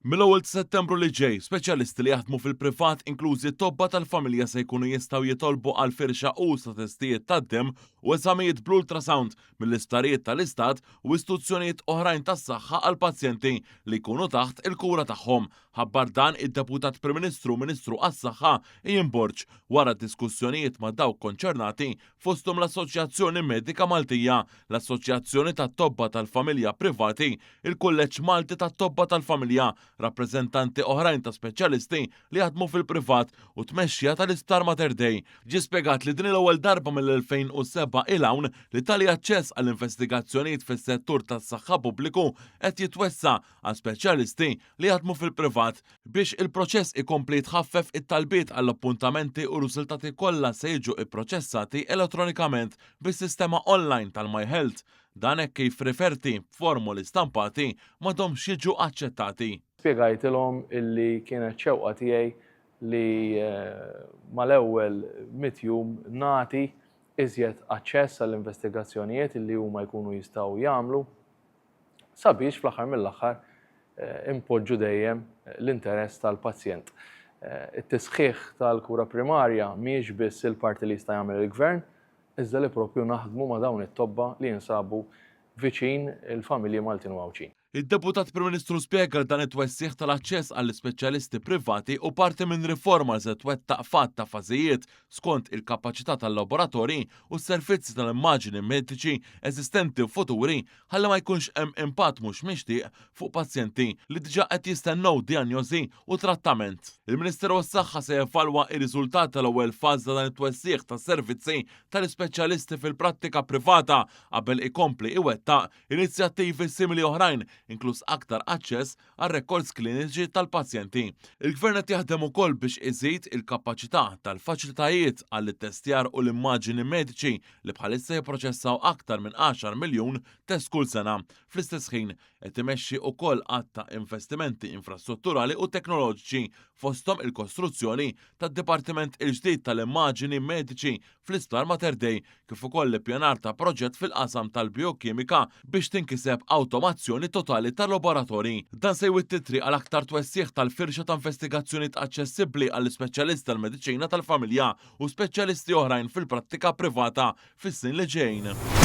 Mill-ewwel ta' Settembru li ġej, speċjalisti li jaħdmu fil-privat inklużi t-tobba tal-familja se jkunu jistgħu jitolbu għal firxa użu ta' testijiet tad-demm u eżamijiet bl-ultrasound mill-isptarijiet tal-Istat u istituzzjonijiet oħrajn tas-saħħa għal pazjenti li jkunu taħt il-kura tagħhom. Ħabbar dan id-Deputat Prim Ministru Ministru għas-Saħħa Ian Burġ wara diskussjonijiet ma' dawk konċernati fosthom l-Assoċjazzjoni Medika Maltija, l-Assoċjazzjoni tat-Tobba tal-Familja Privati, il-Kulleġġ Malti tat-Tobba tal-Familja, rappreżentanti oħrajn ta' speċjalisti li jaħdmu fil-privat u tmexxija tal-Isptar Mater Dei. Ġie spjegat li din l-ewwel darba mill-2007 il hawn li tali aċċess għall-investigazzjonijiet fis-settur tas-saħħa pubbliku qed jitwessa' għal speċjalisti li jaħdmu fil-privat biex il-proċess ikompli jitħaffef it-talbiet għall-appuntamenti u r-riżultati kollha se jiġu pproċessati elettronikament bis-sistema online tal-MyHealth. Dan hekk kif referti formuli stampati m'għadhomx jiġu aċċettati. Spjegajtilhom illi kienet xewqa tiegħi li mal-ewwel 100 jum nagħti iżjed aċċess għall-investigazzjonijiet illi huma jkunu jistgħu jagħmlu sabiex fl-aħħar mill-aħħar impoġġu dejjem l-interess tal-pazjent. It-tisħiħ tal-kura primarja mhijiex biss il-parti li jista' jagħmel il-Gvern, iżda li proprju naħdmu ma' dawn it-tobba li jinsabu viċin il-familji Maltin u Għawċin. Id-Deputat Prim Ministru spjega dan it-twessieħ tal-aċċess għall-ispeċjalisti privati u parti minn riforma se twettaq fatt ta' fażijiet skont il-kapaċità tal-laboratorji u s-servizzi tal-immaġini mediċi eżistenti u futuri ħalli ma jkunx hemm impatt mhux mixtieq fuq pazjenti li diġà qed jistennew dijanjosi u trattament. Il-Ministeru għas-Saħħa se jevalwa r-riżultat tal-ewwel fażi ta' dan it-twessieħ tas-servizzi tal-ispeċjalisti fil-prattika privata qabel ikompli iwettaq inizjattivi simili oħrajn inkluż aktar aċċess għal rekords kliniċi tal-pazjenti. Il-Gvern qed jaħdem ukoll biex iżid il-kapaċità tal-faċilitajiet għall-ittestjar u l-immaġini mediċi li bħalissa jipproċessaw aktar minn 10 miljun test kull sena. Fl-istess ħin qed imexxi wkoll qatt ta' investimenti infrastrutturali u teknoloġiċi fosthom il-kostruzzjoni tad-Dipartiment il-ġdid tal-Immaġini Mediċi fl-Isptar Mater Dei kif ukoll l-ippjanar ta' proġett fil-qasam tal-biokimika biex tinkiseb awtomazzjoni totali tal-laboratorji. Dan se jwittitri għal aktar twessieħ tal-firxa ta' investigazzjonijiet aċċessibbli għall-ispeċjalisti tal-mediċina tal-familja u speċjalisti oħrajn fil-prattika privata fis-sin li ġejjin.